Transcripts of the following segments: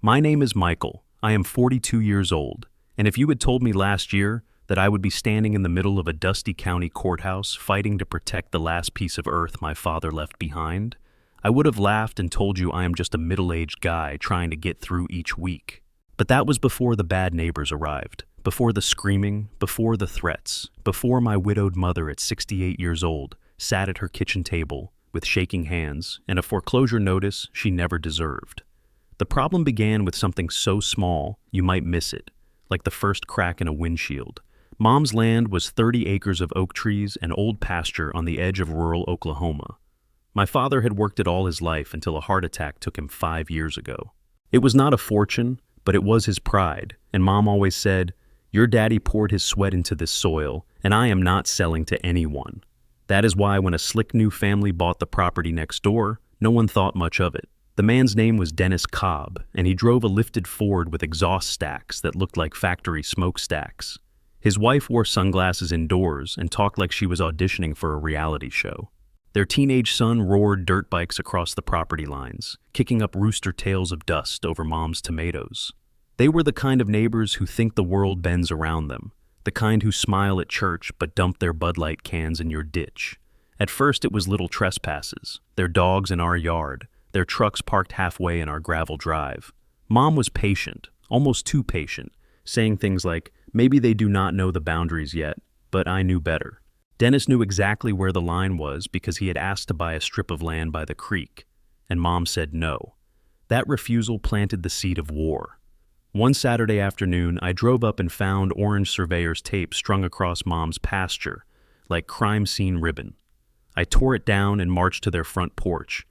My name is Michael. I am 42 years old, and if you had told me last year that I would be standing in the middle of a dusty county courthouse fighting to protect the last piece of earth my father left behind, I would have laughed and told you I am just a middle-aged guy trying to get through each week. But that was before the bad neighbors arrived, before the screaming, before the threats, before my widowed mother at 68 years old sat at her kitchen table with shaking hands and a foreclosure notice she never deserved. The problem began with something so small you might miss it, like the first crack in a windshield. Mom's land was 30 acres of oak trees and old pasture on the edge of rural Oklahoma. My father had worked it all his life until a heart attack took him 5 years ago. It was not a fortune, but it was his pride, and Mom always said, "Your daddy poured his sweat into this soil, and I am not selling to anyone." That is why when a slick new family bought the property next door, no one thought much of it. The man's name was Dennis Cobb, and he drove a lifted Ford with exhaust stacks that looked like factory smokestacks. His wife wore sunglasses indoors and talked like she was auditioning for a reality show. Their teenage son roared dirt bikes across the property lines, kicking up rooster tails of dust over Mom's tomatoes. They were the kind of neighbors who think the world bends around them, the kind who smile at church but dump their Bud Light cans in your ditch. At first it was little trespasses, their dogs in our yard, their trucks parked halfway in our gravel drive. Mom was patient, almost too patient, saying things like, "Maybe they do not know the boundaries yet, but I knew better." Dennis knew exactly where the line was because he had asked to buy a strip of land by the creek, and Mom said no. That refusal planted the seed of war. One Saturday afternoon, I drove up and found orange surveyor's tape strung across Mom's pasture, like crime scene ribbon. I tore it down and marched to their front porch,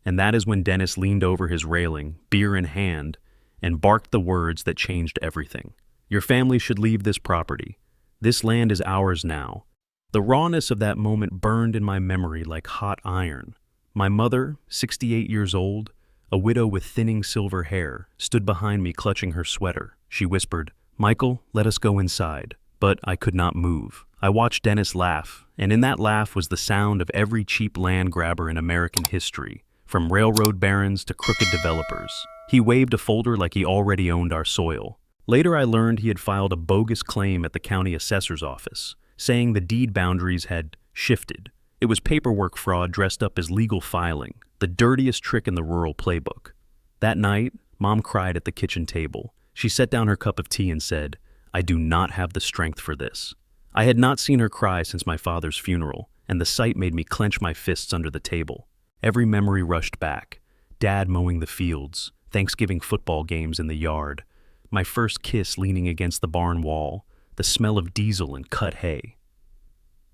and that is when Dennis leaned over his railing, beer in hand, and barked the words that changed everything. "Your family should leave this property. This land is ours now." The rawness of that moment burned in my memory like hot iron. My mother, 68 years old, a widow with thinning silver hair, stood behind me clutching her sweater. She whispered, "Michael, let us go inside." But I could not move. I watched Dennis laugh, and in that laugh was the sound of every cheap land grabber in American history, from railroad barons to crooked developers. He waved a folder like he already owned our soil. Later I learned he had filed a bogus claim at the county assessor's office, saying the deed boundaries had shifted. It was paperwork fraud dressed up as legal filing, the dirtiest trick in the rural playbook. That night, Mom cried at the kitchen table. She set down her cup of tea and said, "I do not have the strength for this." I had not seen her cry since my father's funeral, and the sight made me clench my fists under the table. Every memory rushed back. Dad mowing the fields, Thanksgiving football games in the yard, my first kiss leaning against the barn wall, the smell of diesel and cut hay.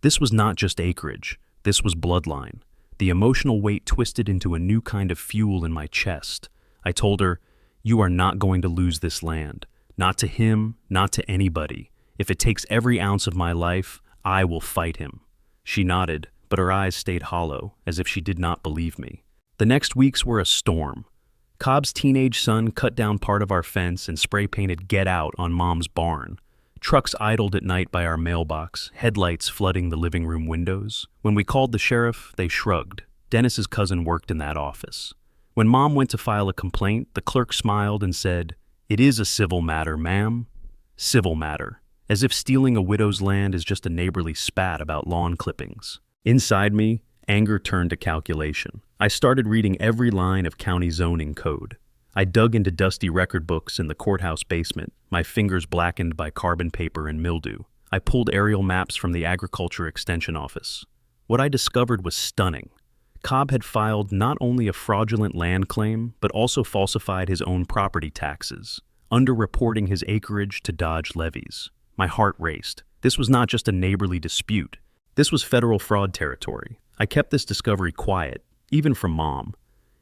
This was not just acreage, this was bloodline. The emotional weight twisted into a new kind of fuel in my chest. I told her, "You are not going to lose this land. Not to him, not to anybody. If it takes every ounce of my life, I will fight him." She nodded, but her eyes stayed hollow, as if she did not believe me. The next weeks were a storm. Cobb's teenage son cut down part of our fence and spray-painted "Get Out" on Mom's barn. Trucks idled at night by our mailbox, headlights flooding the living room windows. When we called the sheriff, they shrugged. Dennis's cousin worked in that office. When Mom went to file a complaint, the clerk smiled and said, "It is a civil matter, ma'am." Civil matter. As if stealing a widow's land is just a neighborly spat about lawn clippings. Inside me, anger turned to calculation. I started reading every line of county zoning code. I dug into dusty record books in the courthouse basement, my fingers blackened by carbon paper and mildew. I pulled aerial maps from the Agriculture Extension Office. What I discovered was stunning. Cobb had filed not only a fraudulent land claim, but also falsified his own property taxes, underreporting his acreage to dodge levies. My heart raced. This was not just a neighborly dispute. This was federal fraud territory. I kept this discovery quiet, even from Mom.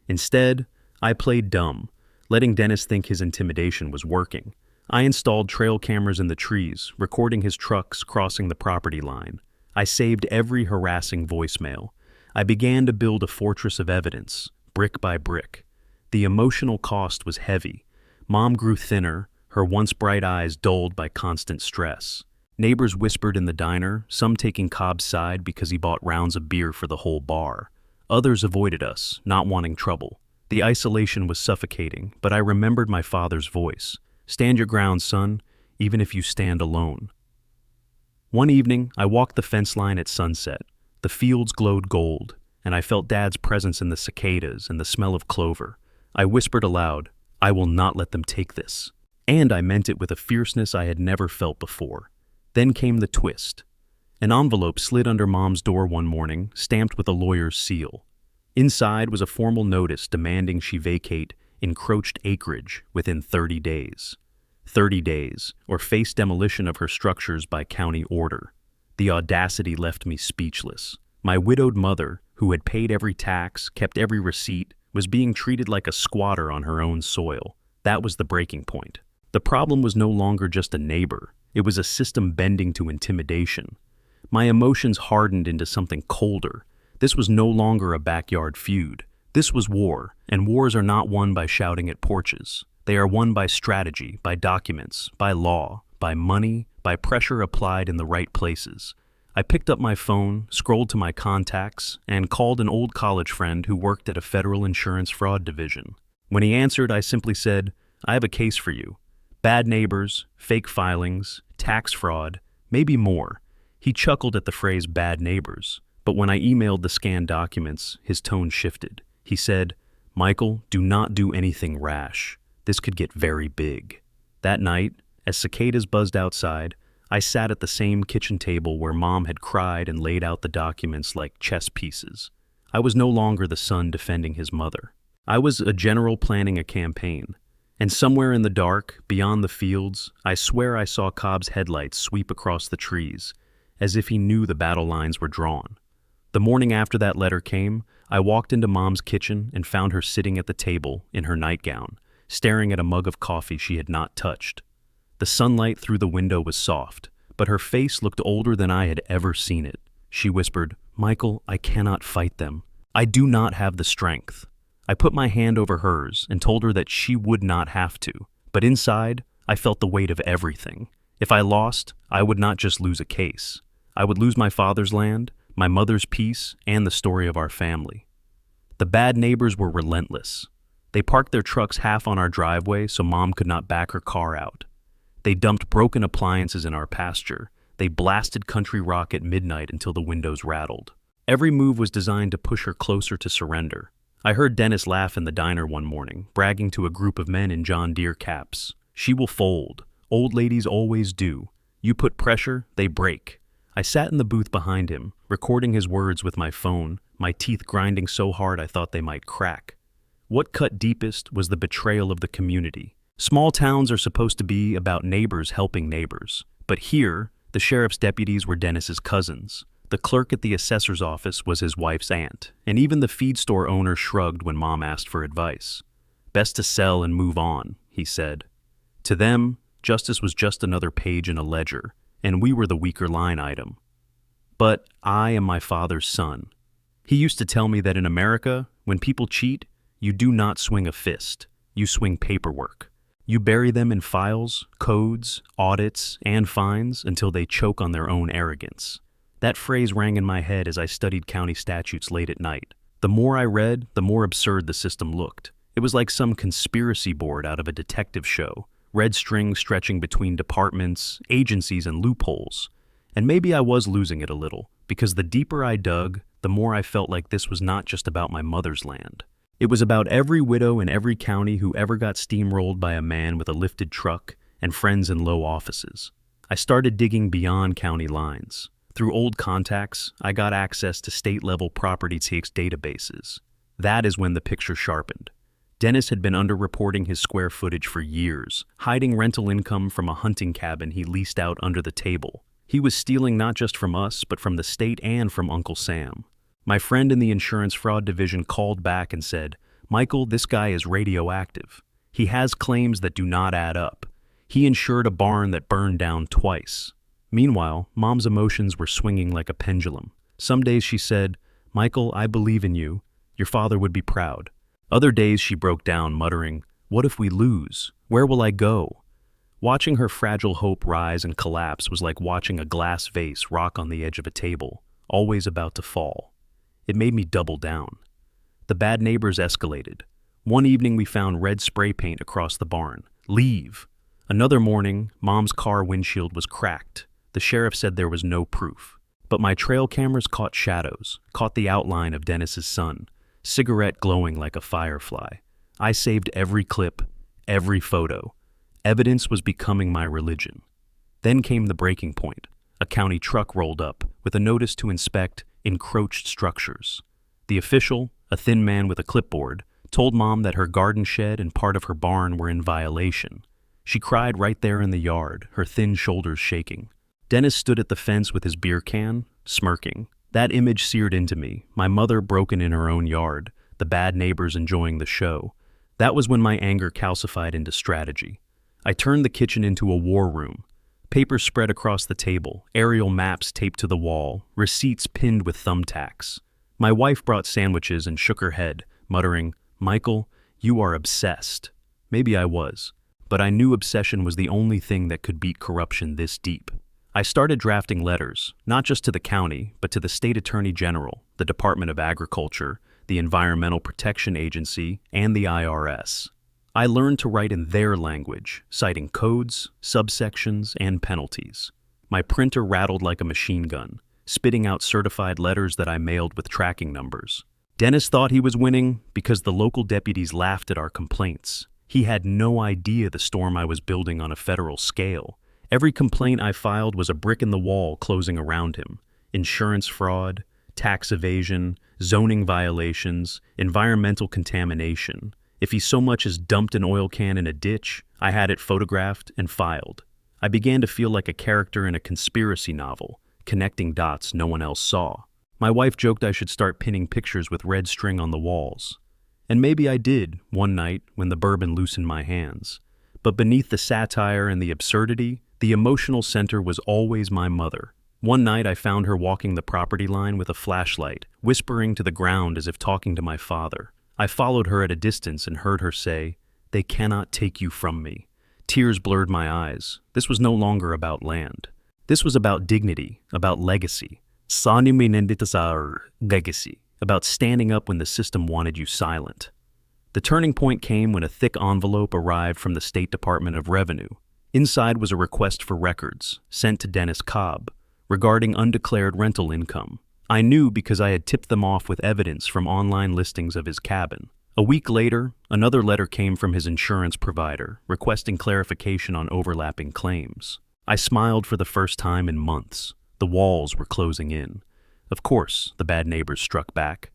Instead, I played dumb, letting Dennis think his intimidation was working. I installed trail cameras in the trees, recording his trucks crossing the property line. I saved every harassing voicemail. I began to build a fortress of evidence, brick by brick. The emotional cost was heavy. Mom grew thinner, her once bright eyes dulled by constant stress. Neighbors whispered in the diner, some taking Cobb's side because he bought rounds of beer for the whole bar. Others avoided us, not wanting trouble. The isolation was suffocating, but I remembered my father's voice. Stand your ground, son, even if you stand alone. One evening, I walked the fence line at sunset. The fields glowed gold, and I felt Dad's presence in the cicadas and the smell of clover. I whispered aloud, I will not let them take this. And I meant it with a fierceness I had never felt before. Then came the twist. An envelope slid under Mom's door one morning, stamped with a lawyer's seal. Inside was a formal notice demanding she vacate encroached acreage within 30 days. 30 days, or face demolition of her structures by county order. The audacity left me speechless. My widowed mother, who had paid every tax, kept every receipt, was being treated like a squatter on her own soil. That was the breaking point. The problem was no longer just a neighbor. It was a system bending to intimidation. My emotions hardened into something colder. This was no longer a backyard feud. This was war, and wars are not won by shouting at porches. They are won by strategy, by documents, by law, by money, by pressure applied in the right places. I picked up my phone, scrolled to my contacts, and called an old college friend who worked at a federal insurance fraud division. When he answered, I simply said, I have a case for you. Bad neighbors, fake filings, tax fraud, maybe more. He chuckled at the phrase bad neighbors, but when I emailed the scanned documents, his tone shifted. He said, Michael, do not do anything rash. This could get very big. That night, as cicadas buzzed outside, I sat at the same kitchen table where Mom had cried and laid out the documents like chess pieces. I was no longer the son defending his mother. I was a general planning a campaign. And somewhere in the dark, beyond the fields, I swear I saw Cobb's headlights sweep across the trees, as if he knew the battle lines were drawn. The morning after that letter came, I walked into Mom's kitchen and found her sitting at the table in her nightgown, staring at a mug of coffee she had not touched. The sunlight through the window was soft, but her face looked older than I had ever seen it. She whispered, Michael, I cannot fight them. I do not have the strength. I put my hand over hers and told her that she would not have to, but inside, I felt the weight of everything. If I lost, I would not just lose a case. I would lose my father's land, my mother's peace, and the story of our family. The bad neighbors were relentless. They parked their trucks half on our driveway so Mom could not back her car out. They dumped broken appliances in our pasture. They blasted country rock at midnight until the windows rattled. Every move was designed to push her closer to surrender. I heard Dennis laugh in the diner one morning, bragging to a group of men in John Deere caps. She will fold. Old ladies always do. You put pressure, they break. I sat in the booth behind him, recording his words with my phone, my teeth grinding so hard I thought they might crack. What cut deepest was the betrayal of the community. Small towns are supposed to be about neighbors helping neighbors. But here, the sheriff's deputies were Dennis's cousins. The clerk at the assessor's office was his wife's aunt, and even the feed store owner shrugged when Mom asked for advice. Best to sell and move on, he said. To them, justice was just another page in a ledger, and we were the weaker line item. But I am my father's son. He used to tell me that in America, when people cheat, you do not swing a fist, you swing paperwork. You bury them in files, codes, audits, and fines until they choke on their own arrogance. That phrase rang in my head as I studied county statutes late at night. The more I read, the more absurd the system looked. It was like some conspiracy board out of a detective show, red strings stretching between departments, agencies, and loopholes. And maybe I was losing it a little, because the deeper I dug, the more I felt like this was not just about my mother's land. It was about every widow in every county who ever got steamrolled by a man with a lifted truck and friends in low offices. I started digging beyond county lines. Through old contacts, I got access to state-level property tax databases. That is when the picture sharpened. Dennis had been underreporting his square footage for years, hiding rental income from a hunting cabin he leased out under the table. He was stealing not just from us, but from the state and from Uncle Sam. My friend in the insurance fraud division called back and said, Michael, this guy is radioactive. He has claims that do not add up. He insured a barn that burned down twice. Meanwhile, Mom's emotions were swinging like a pendulum. Some days she said, Michael, I believe in you. Your father would be proud. Other days she broke down, muttering, what if we lose? Where will I go? Watching her fragile hope rise and collapse was like watching a glass vase rock on the edge of a table, always about to fall. It made me double down. The bad neighbors escalated. One evening we found red spray paint across the barn. Leave. Another morning, Mom's car windshield was cracked. The sheriff said there was no proof. But my trail cameras caught shadows, caught the outline of Dennis's son, cigarette glowing like a firefly. I saved every clip, every photo. Evidence was becoming my religion. Then came the breaking point. A county truck rolled up with a notice to inspect encroached structures. The official, a thin man with a clipboard, told Mom that her garden shed and part of her barn were in violation. She cried right there in the yard, her thin shoulders shaking. Dennis stood at the fence with his beer can, smirking. That image seared into me, my mother broken in her own yard, the bad neighbors enjoying the show. That was when my anger calcified into strategy. I turned the kitchen into a war room. Papers spread across the table, aerial maps taped to the wall, receipts pinned with thumbtacks. My wife brought sandwiches and shook her head, muttering, "Michael, you are obsessed." Maybe I was, but I knew obsession was the only thing that could beat corruption this deep. I started drafting letters, not just to the county, but to the state attorney general, the Department of Agriculture, the Environmental Protection Agency, and the IRS. I learned to write in their language, citing codes, subsections, and penalties. My printer rattled like a machine gun, spitting out certified letters that I mailed with tracking numbers. Dennis thought he was winning because the local deputies laughed at our complaints. He had no idea the storm I was building on a federal scale. Every complaint I filed was a brick in the wall closing around him. Insurance fraud, tax evasion, zoning violations, environmental contamination. If he so much as dumped an oil can in a ditch, I had it photographed and filed. I began to feel like a character in a conspiracy novel, connecting dots no one else saw. My wife joked I should start pinning pictures with red string on the walls. And maybe I did, one night when the bourbon loosened my hands. But beneath the satire and the absurdity, the emotional center was always my mother. One night I found her walking the property line with a flashlight, whispering to the ground as if talking to my father. I followed her at a distance and heard her say, "They cannot take you from me." Tears blurred my eyes. This was no longer about land. This was about dignity, about legacy. Legacy, about standing up when the system wanted you silent. The turning point came when a thick envelope arrived from the State Department of Revenue. Inside was a request for records, sent to Dennis Cobb, regarding undeclared rental income. I knew because I had tipped them off with evidence from online listings of his cabin. A week later, another letter came from his insurance provider, requesting clarification on overlapping claims. I smiled for the first time in months. The walls were closing in. Of course, the bad neighbors struck back.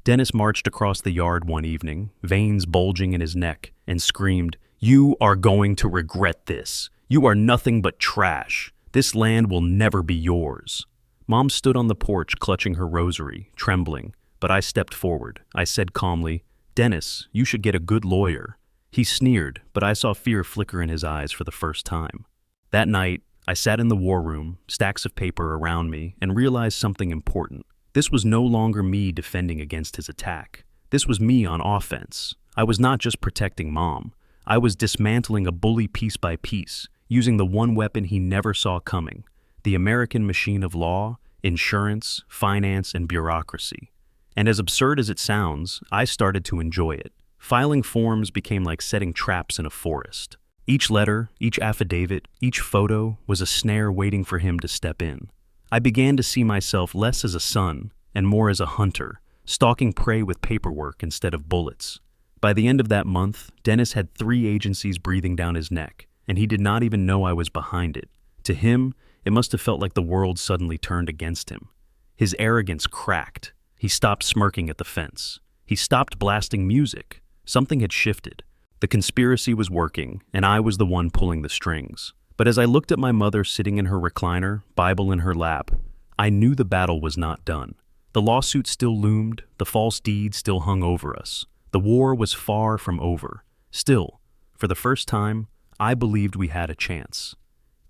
Dennis marched across the yard one evening, veins bulging in his neck, and screamed, "You are going to regret this. You are nothing but trash. This land will never be yours." Mom stood on the porch clutching her rosary, trembling, but I stepped forward. I said calmly, "Dennis, you should get a good lawyer." He sneered, but I saw fear flicker in his eyes for the first time. That night, I sat in the war room, stacks of paper around me, and realized something important. This was no longer me defending against his attack. This was me on offense. I was not just protecting Mom. I was dismantling a bully piece by piece, using the one weapon he never saw coming, the American machine of law, insurance, finance, and bureaucracy. And as absurd as it sounds, I started to enjoy it. Filing forms became like setting traps in a forest. Each letter, each affidavit, each photo was a snare waiting for him to step in. I began to see myself less as a son and more as a hunter, stalking prey with paperwork instead of bullets. By the end of that month, Dennis had 3 agencies breathing down his neck, and he did not even know I was behind it. To him, it must have felt like the world suddenly turned against him. His arrogance cracked. He stopped smirking at the fence. He stopped blasting music. Something had shifted. The conspiracy was working, and I was the one pulling the strings. But as I looked at my mother sitting in her recliner, Bible in her lap, I knew the battle was not done. The lawsuit still loomed, the false deed still hung over us. The war was far from over. Still, for the first time, I believed we had a chance.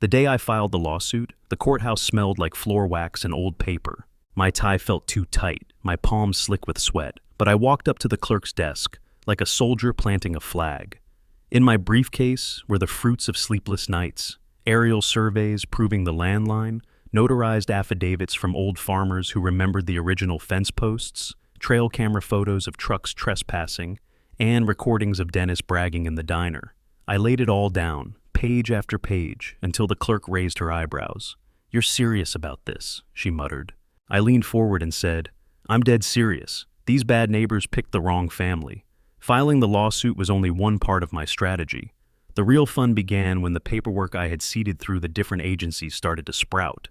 The day I filed the lawsuit, the courthouse smelled like floor wax and old paper. My tie felt too tight, my palms slick with sweat, but I walked up to the clerk's desk, like a soldier planting a flag. In my briefcase were the fruits of sleepless nights, aerial surveys proving the landline, notarized affidavits from old farmers who remembered the original fence posts, trail camera photos of trucks trespassing, and recordings of Dennis bragging in the diner. I laid it all down, page after page, until the clerk raised her eyebrows. "You're serious about this," she muttered. I leaned forward and said, "I'm dead serious. These bad neighbors picked the wrong family. Filing the lawsuit was only one part of my strategy. The real fun began when the paperwork I had seeded through the different agencies started to sprout.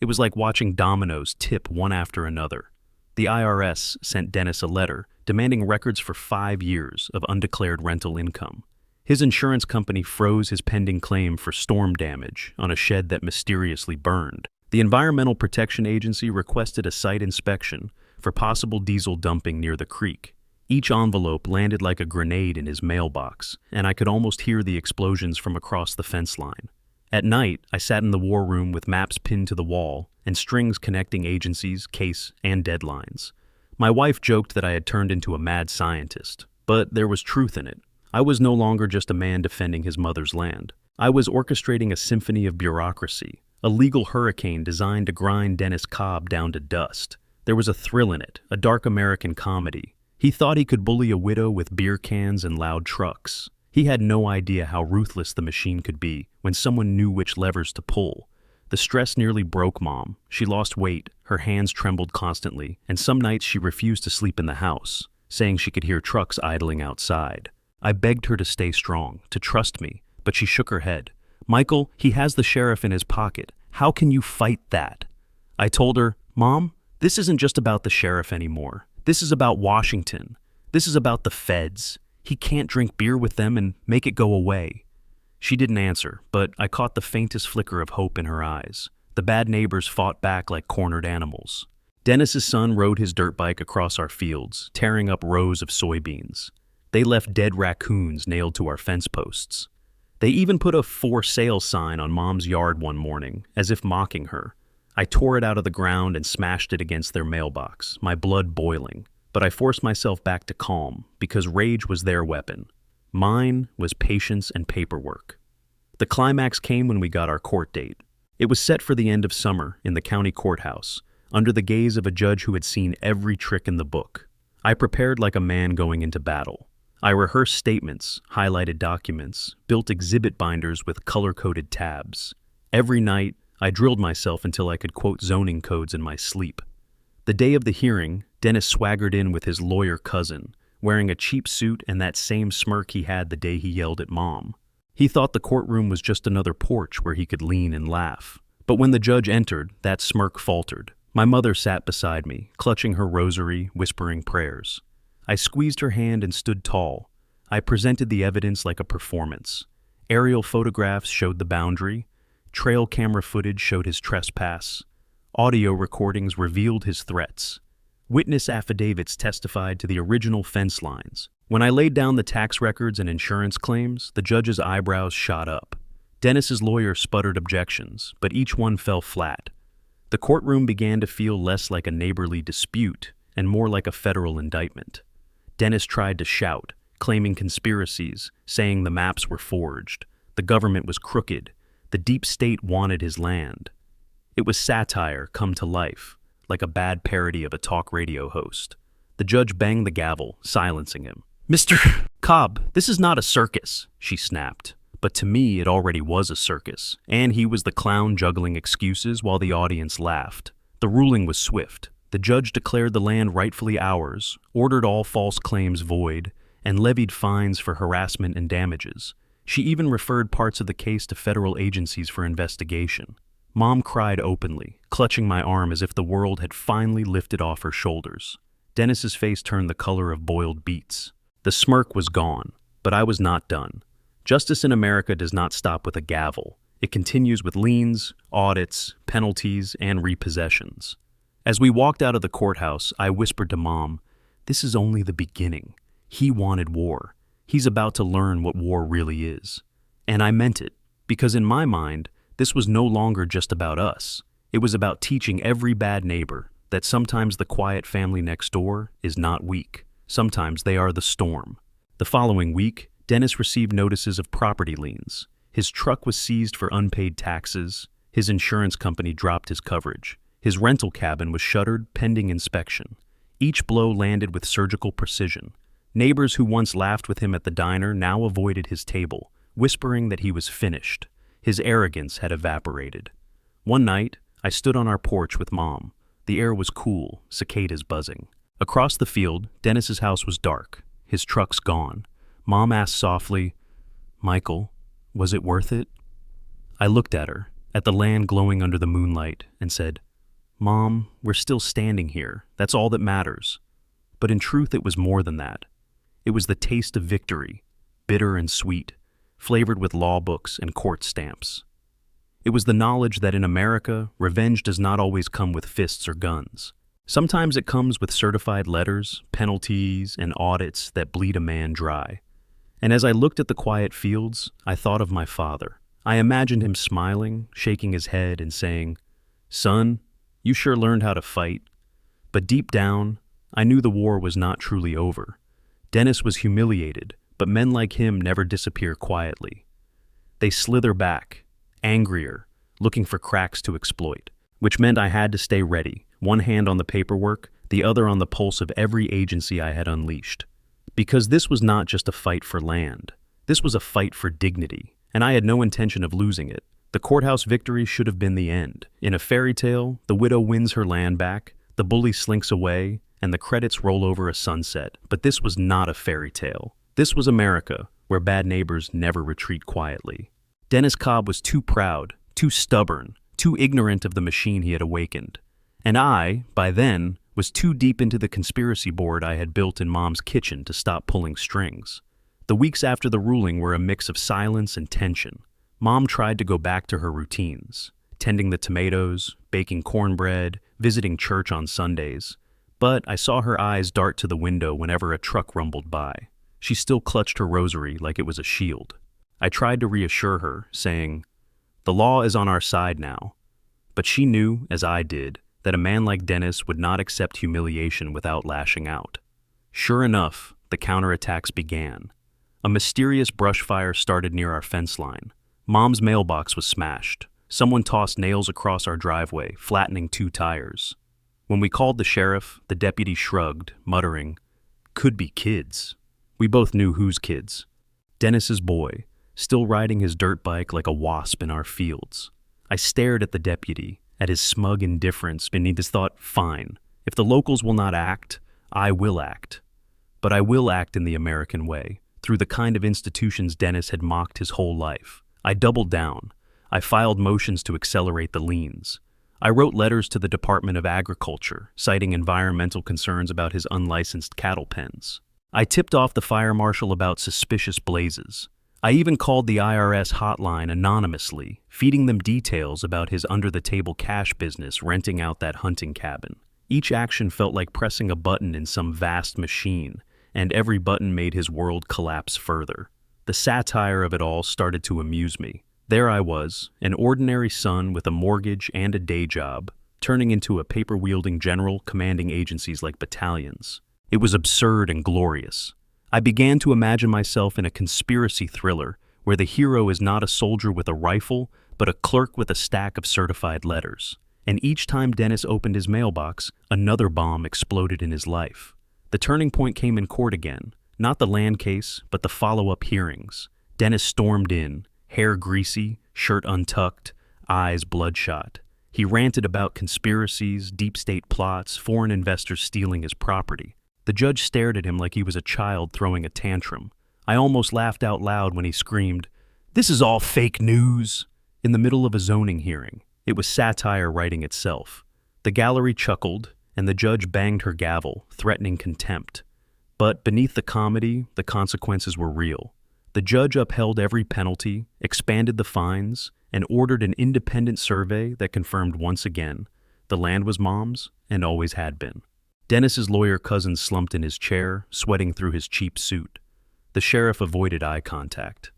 It was like watching dominoes tip one after another. The IRS sent Dennis a letter demanding records for 5 years of undeclared rental income. His insurance company froze his pending claim for storm damage on a shed that mysteriously burned. The Environmental Protection Agency requested a site inspection for possible diesel dumping near the creek. Each envelope landed like a grenade in his mailbox, and I could almost hear the explosions from across the fence line. At night, I sat in the war room with maps pinned to the wall and strings connecting agencies, case, and deadlines. My wife joked that I had turned into a mad scientist, but there was truth in it. I was no longer just a man defending his mother's land. I was orchestrating a symphony of bureaucracy, a legal hurricane designed to grind Dennis Cobb down to dust. There was a thrill in it, a dark American comedy. He thought he could bully a widow with beer cans and loud trucks. He had no idea how ruthless the machine could be when someone knew which levers to pull. The stress nearly broke Mom. She lost weight, her hands trembled constantly, and some nights she refused to sleep in the house, saying she could hear trucks idling outside. I begged her to stay strong, to trust me, but she shook her head. "Michael, he has the sheriff in his pocket. How can you fight that?" I told her, "Mom, this isn't just about the sheriff anymore. This is about Washington. This is about the feds. He can't drink beer with them and make it go away." She didn't answer, but I caught the faintest flicker of hope in her eyes. The bad neighbors fought back like cornered animals. Dennis's son rode his dirt bike across our fields, tearing up rows of soybeans. They left dead raccoons nailed to our fence posts. They even put a "for sale" sign on Mom's yard one morning, as if mocking her. I tore it out of the ground and smashed it against their mailbox, my blood boiling. But I forced myself back to calm, because rage was their weapon. Mine was patience and paperwork. The climax came when we got our court date. It was set for the end of summer in the county courthouse, under the gaze of a judge who had seen every trick in the book. I prepared like a man going into battle. I rehearsed statements, highlighted documents, built exhibit binders with color-coded tabs. Every night, I drilled myself until I could quote zoning codes in my sleep. The day of the hearing, Dennis swaggered in with his lawyer cousin, wearing a cheap suit and that same smirk he had the day he yelled at Mom. He thought the courtroom was just another porch where he could lean and laugh. But when the judge entered, that smirk faltered. My mother sat beside me, clutching her rosary, whispering prayers. I squeezed her hand and stood tall. I presented the evidence like a performance. Aerial photographs showed the boundary. Trail camera footage showed his trespass. Audio recordings revealed his threats. Witness affidavits testified to the original fence lines. When I laid down the tax records and insurance claims, the judge's eyebrows shot up. Dennis's lawyer sputtered objections, but each one fell flat. The courtroom began to feel less like a neighborly dispute and more like a federal indictment. Dennis tried to shout, claiming conspiracies, saying the maps were forged, the government was crooked, the deep state wanted his land. It was satire come to life, like a bad parody of a talk radio host. The judge banged the gavel, silencing him. "Mr. Cobb, this is not a circus," she snapped. But to me, it already was a circus, and he was the clown juggling excuses while the audience laughed. The ruling was swift. The judge declared the land rightfully ours, ordered all false claims void, and levied fines for harassment and damages. She even referred parts of the case to federal agencies for investigation. Mom cried openly, clutching my arm as if the world had finally lifted off her shoulders. Dennis's face turned the color of boiled beets. The smirk was gone, but I was not done. Justice in America does not stop with a gavel. It continues with liens, audits, penalties, and repossessions. As we walked out of the courthouse, I whispered to Mom, "This is only the beginning. He wanted war. He's about to learn what war really is." And I meant it, because in my mind, this was no longer just about us. It was about teaching every bad neighbor that sometimes the quiet family next door is not weak. Sometimes they are the storm. The following week, Dennis received notices of property liens. His truck was seized for unpaid taxes. His insurance company dropped his coverage. His rental cabin was shuttered pending inspection. Each blow landed with surgical precision. Neighbors who once laughed with him at the diner now avoided his table, whispering that he was finished. His arrogance had evaporated. One night, I stood on our porch with Mom. The air was cool, cicadas buzzing. Across the field, Dennis's house was dark, his trucks gone. Mom asked softly, "Michael, was it worth it?" I looked at her, at the land glowing under the moonlight, and said, "Mom, we're still standing here. That's all that matters." But in truth, it was more than that. It was the taste of victory, bitter and sweet, flavored with law books and court stamps. It was the knowledge that in America, revenge does not always come with fists or guns. Sometimes it comes with certified letters, penalties, and audits that bleed a man dry. And as I looked at the quiet fields, I thought of my father. I imagined him smiling, shaking his head, and saying, "Son, you sure learned how to fight." But deep down, I knew the war was not truly over. Dennis was humiliated, but men like him never disappear quietly. They slither back, angrier, looking for cracks to exploit, which meant I had to stay ready, one hand on the paperwork, the other on the pulse of every agency I had unleashed. Because this was not just a fight for land. This was a fight for dignity, and I had no intention of losing it. The courthouse victory should have been the end. In a fairy tale, the widow wins her land back, the bully slinks away, and the credits roll over a sunset. But this was not a fairy tale. This was America, where bad neighbors never retreat quietly. Dennis Cobb was too proud, too stubborn, too ignorant of the machine he had awakened. And I, by then, was too deep into the conspiracy board I had built in Mom's kitchen to stop pulling strings. The weeks after the ruling were a mix of silence and tension. Mom tried to go back to her routines, tending the tomatoes, baking cornbread, visiting church on Sundays. But I saw her eyes dart to the window whenever a truck rumbled by. She still clutched her rosary like it was a shield. I tried to reassure her, saying, "The law is on our side now." But she knew, as I did, that a man like Dennis would not accept humiliation without lashing out. Sure enough, the counterattacks began. A mysterious brush fire started near our fence line. Mom's mailbox was smashed. Someone tossed nails across our driveway, flattening 2 tires. When we called the sheriff, the deputy shrugged, muttering, "Could be kids." We both knew whose kids. Dennis's boy, still riding his dirt bike like a wasp in our fields. I stared at the deputy, at his smug indifference beneath his thought, fine, if the locals will not act, I will act. But I will act in the American way, through the kind of institutions Dennis had mocked his whole life. I doubled down. I filed motions to accelerate the liens. I wrote letters to the Department of Agriculture, citing environmental concerns about his unlicensed cattle pens. I tipped off the fire marshal about suspicious blazes. I even called the IRS hotline anonymously, feeding them details about his under-the-table cash business renting out that hunting cabin. Each action felt like pressing a button in some vast machine, and every button made his world collapse further. The satire of it all started to amuse me. There I was, an ordinary son with a mortgage and a day job, turning into a paper-wielding general commanding agencies like battalions. It was absurd and glorious. I began to imagine myself in a conspiracy thriller where the hero is not a soldier with a rifle, but a clerk with a stack of certified letters. And each time Dennis opened his mailbox, another bomb exploded in his life. The turning point came in court again, not the land case, but the follow-up hearings. Dennis stormed in, hair greasy, shirt untucked, eyes bloodshot. He ranted about conspiracies, deep state plots, foreign investors stealing his property. The judge stared at him like he was a child throwing a tantrum. I almost laughed out loud when he screamed, "This is all fake news!" in the middle of a zoning hearing. It was satire writing itself. The gallery chuckled, and the judge banged her gavel, threatening contempt. But beneath the comedy, the consequences were real. The judge upheld every penalty, expanded the fines, and ordered an independent survey that confirmed once again the land was Mom's and always had been. Dennis's lawyer cousin slumped in his chair, sweating through his cheap suit. The sheriff avoided eye contact.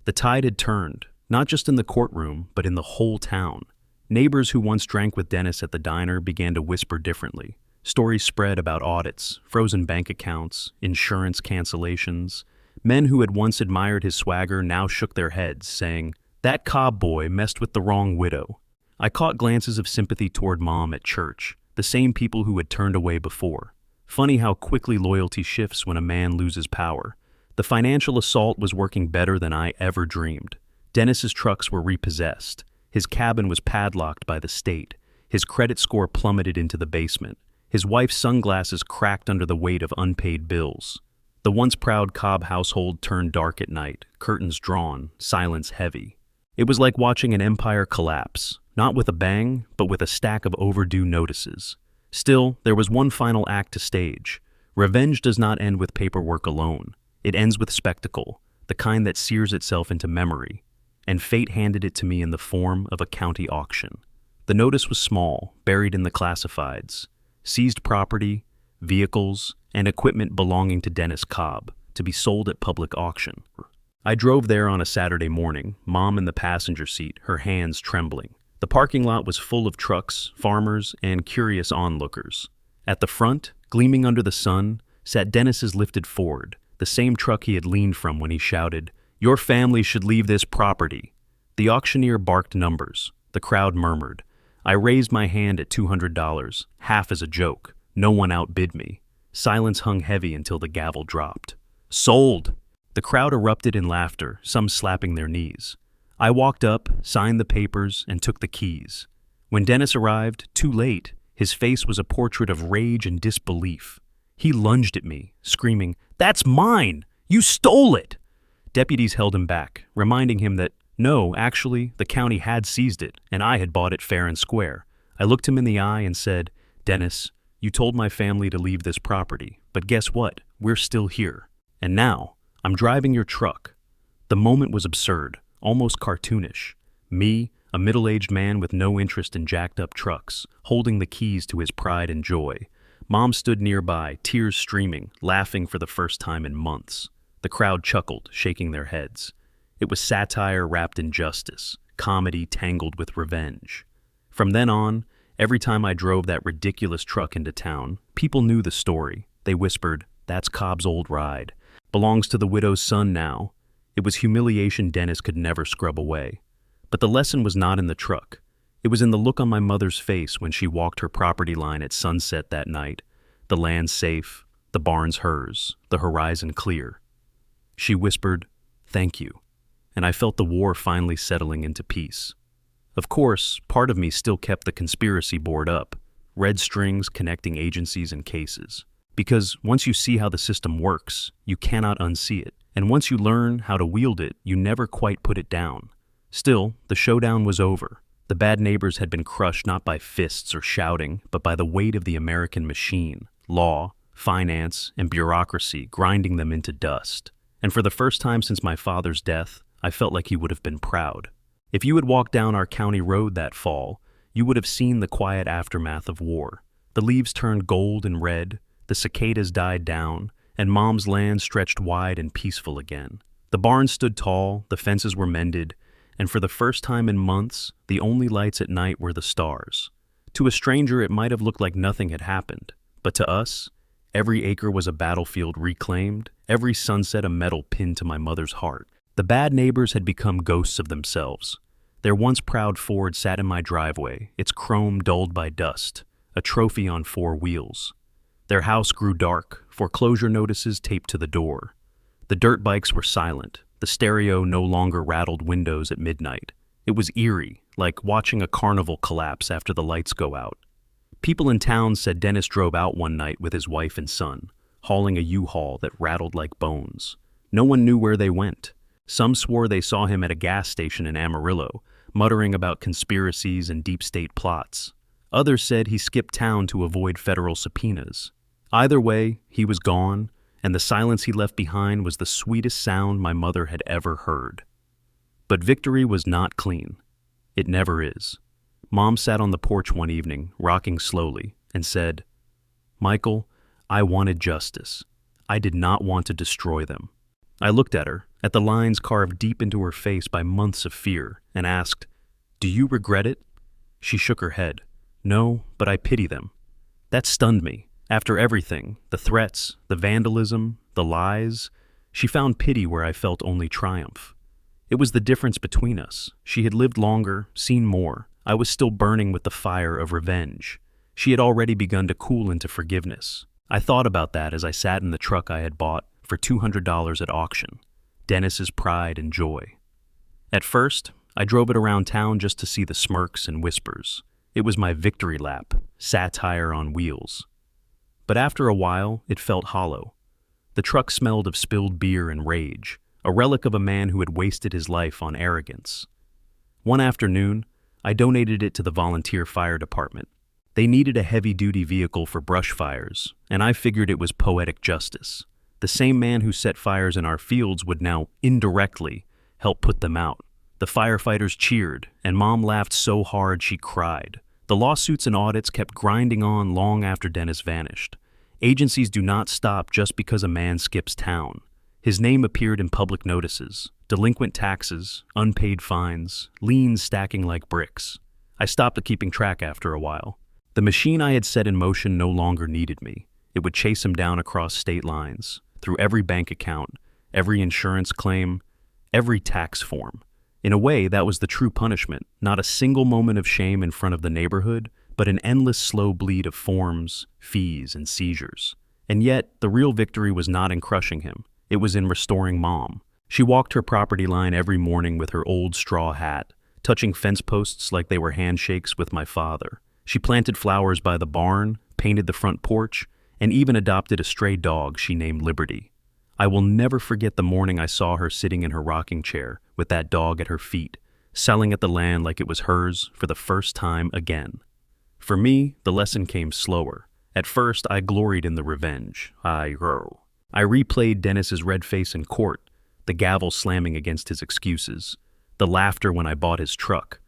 The tide had turned, not just in the courtroom, but in the whole town. Neighbors who once drank with Dennis at the diner began to whisper differently. Stories spread about audits, frozen bank accounts, insurance cancellations. Men who had once admired his swagger now shook their heads, saying, "That Cobb boy messed with the wrong widow." I caught glances of sympathy toward Mom at church, the same people who had turned away before. Funny how quickly loyalty shifts when a man loses power. The financial assault was working better than I ever dreamed. Dennis's trucks were repossessed. His cabin was padlocked by the state. His credit score plummeted into the basement. His wife's sunglasses cracked under the weight of unpaid bills. The once proud Cobb household turned dark at night, curtains drawn, silence heavy. It was like watching an empire collapse, not with a bang, but with a stack of overdue notices. Still, there was one final act to stage. Revenge does not end with paperwork alone. It ends with spectacle, the kind that sears itself into memory. And fate handed it to me in the form of a county auction. The notice was small, buried in the classifieds. Seized property, vehicles, and equipment belonging to Dennis Cobb, to be sold at public auction. I drove there on a Saturday morning, Mom in the passenger seat, her hands trembling. The parking lot was full of trucks, farmers, and curious onlookers. At the front, gleaming under the sun, sat Dennis's lifted Ford, the same truck he had leaned from when he shouted, "Your family should leave this property." The auctioneer barked numbers. The crowd murmured. I raised my hand at $200, half as a joke. No one outbid me. Silence hung heavy until the gavel dropped. "Sold!" The crowd erupted in laughter, some slapping their knees. I walked up, signed the papers, and took the keys. When Dennis arrived, too late, his face was a portrait of rage and disbelief. He lunged at me, screaming, "That's mine! You stole it!" Deputies held him back, reminding him that, no, actually, the county had seized it, and I had bought it fair and square. I looked him in the eye and said, "Dennis, you told my family to leave this property, but guess what? We're still here. And now, I'm driving your truck." The moment was absurd, almost cartoonish. Me, a middle-aged man with no interest in jacked-up trucks, holding the keys to his pride and joy. Mom stood nearby, tears streaming, laughing for the first time in months. The crowd chuckled, shaking their heads. It was satire wrapped in justice, comedy tangled with revenge. From then on, every time I drove that ridiculous truck into town, people knew the story. They whispered, "That's Cobb's old ride. Belongs to the widow's son now." It was humiliation Dennis could never scrub away. But the lesson was not in the truck. It was in the look on my mother's face when she walked her property line at sunset that night. The land safe, the barns hers, the horizon clear. She whispered, "Thank you." And I felt the war finally settling into peace. Of course, part of me still kept the conspiracy board up, red strings connecting agencies and cases. Because once you see how the system works, you cannot unsee it. And once you learn how to wield it, you never quite put it down. Still, the showdown was over. The bad neighbors had been crushed not by fists or shouting, but by the weight of the American machine, law, finance, and bureaucracy grinding them into dust. And for the first time since my father's death, I felt like he would have been proud. If you had walked down our county road that fall, you would have seen the quiet aftermath of war. The leaves turned gold and red, the cicadas died down, and Mom's land stretched wide and peaceful again. The barns stood tall, the fences were mended, and for the first time in months, the only lights at night were the stars. To a stranger, it might have looked like nothing had happened, but to us, every acre was a battlefield reclaimed, every sunset a medal pinned to my mother's heart. The bad neighbors had become ghosts of themselves. Their once proud Ford sat in my driveway, its chrome dulled by dust, a trophy on 4 wheels. Their house grew dark, foreclosure notices taped to the door. The dirt bikes were silent. The stereo no longer rattled windows at midnight. It was eerie, like watching a carnival collapse after the lights go out. People in town said Dennis drove out one night with his wife and son, hauling a U-Haul that rattled like bones. No one knew where they went. Some swore they saw him at a gas station in Amarillo, muttering about conspiracies and deep state plots. Others said he skipped town to avoid federal subpoenas. Either way, he was gone, and the silence he left behind was the sweetest sound my mother had ever heard. But victory was not clean. It never is. Mom sat on the porch one evening, rocking slowly, and said, "Michael, I wanted justice. I did not want to destroy them." I looked at her, at the lines carved deep into her face by months of fear, and asked, "Do you regret it?" She shook her head. "No, but I pity them." That stunned me. After everything, the threats, the vandalism, the lies, she found pity where I felt only triumph. It was the difference between us. She had lived longer, seen more. I was still burning with the fire of revenge. She had already begun to cool into forgiveness. I thought about that as I sat in the truck I had bought for $200 at auction, Dennis's pride and joy. At first, I drove it around town just to see the smirks and whispers. It was my victory lap, satire on wheels. But after a while, it felt hollow. The truck smelled of spilled beer and rage, a relic of a man who had wasted his life on arrogance. One afternoon, I donated it to the volunteer fire department. They needed a heavy-duty vehicle for brush fires, and I figured it was poetic justice. The same man who set fires in our fields would now indirectly help put them out. The firefighters cheered, and Mom laughed so hard she cried. The lawsuits and audits kept grinding on long after Dennis vanished. Agencies do not stop just because a man skips town. His name appeared in public notices, delinquent taxes, unpaid fines, liens stacking like bricks. I stopped keeping track after a while. The machine I had set in motion no longer needed me. It would chase him down across state lines, through every bank account, every insurance claim, every tax form. In a way, that was the true punishment, not a single moment of shame in front of the neighborhood, but an endless slow bleed of forms, fees, and seizures. And yet, the real victory was not in crushing him. It was in restoring Mom. She walked her property line every morning with her old straw hat, touching fence posts like they were handshakes with my father. She planted flowers by the barn, painted the front porch, and even adopted a stray dog she named Liberty. I will never forget the morning I saw her sitting in her rocking chair with that dog at her feet, selling at the land like it was hers for the first time again. For me, the lesson came slower. At first, I gloried in the revenge. I replayed Dennis's red face in court, the gavel slamming against his excuses, the laughter when I bought his truck.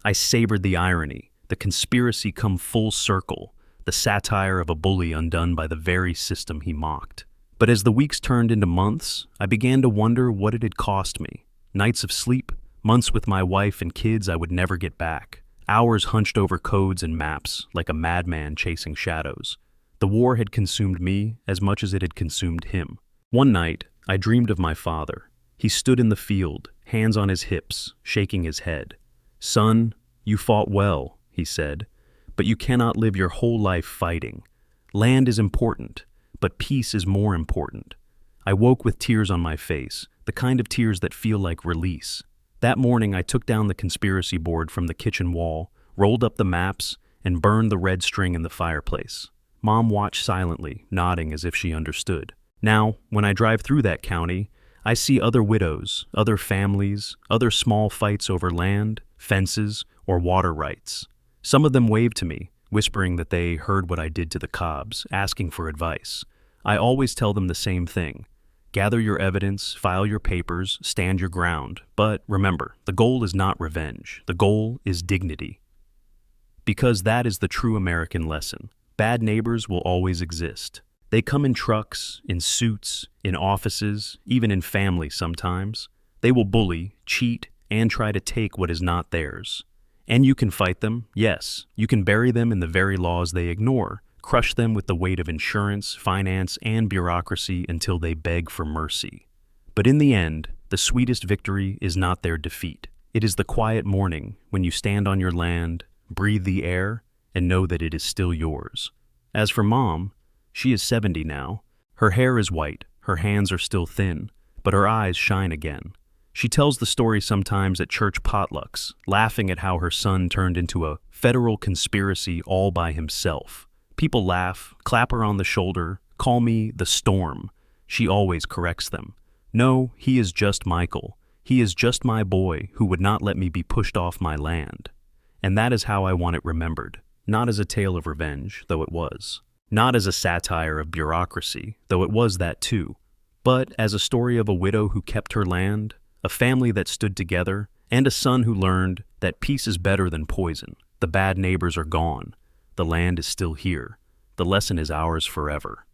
I savored the irony, the conspiracy come full circle, the satire of a bully undone by the very system he mocked. But as the weeks turned into months, I began to wonder what it had cost me. Nights of sleep, months with my wife and kids I would never get back, hours hunched over codes and maps like a madman chasing shadows. The war had consumed me as much as it had consumed him. One night, I dreamed of my father. He stood in the field, hands on his hips, shaking his head. "Son, you fought well," he said, "but you cannot live your whole life fighting. Land is important, but peace is more important." I woke with tears on my face, the kind of tears that feel like release. That morning, I took down the conspiracy board from the kitchen wall, rolled up the maps, and burned the red string in the fireplace. Mom watched silently, nodding as if she understood. Now, when I drive through that county, I see other widows, other families, other small fights over land, fences, or water rights. Some of them wave to me, whispering that they heard what I did to the Cobbs, asking for advice. I always tell them the same thing. Gather your evidence, file your papers, stand your ground. But remember, the goal is not revenge. The goal is dignity. Because that is the true American lesson. Bad neighbors will always exist. They come in trucks, in suits, in offices, even in family sometimes. They will bully, cheat, and try to take what is not theirs. And you can fight them, yes. You can bury them in the very laws they ignore, crush them with the weight of insurance, finance, and bureaucracy until they beg for mercy. But in the end, the sweetest victory is not their defeat. It is the quiet morning when you stand on your land, breathe the air, and know that it is still yours. As for Mom, she is 70 now. Her hair is white, her hands are still thin, but her eyes shine again. She tells the story sometimes at church potlucks, laughing at how her son turned into a federal conspiracy all by himself. People laugh, clap her on the shoulder, call me the Storm. She always corrects them. No, he is just Michael. He is just my boy who would not let me be pushed off my land. And that is how I want it remembered. Not as a tale of revenge, though it was. Not as a satire of bureaucracy, though it was that too. But as a story of a widow who kept her land, a family that stood together, and a son who learned that peace is better than poison. The bad neighbors are gone. The land is still here. The lesson is ours forever.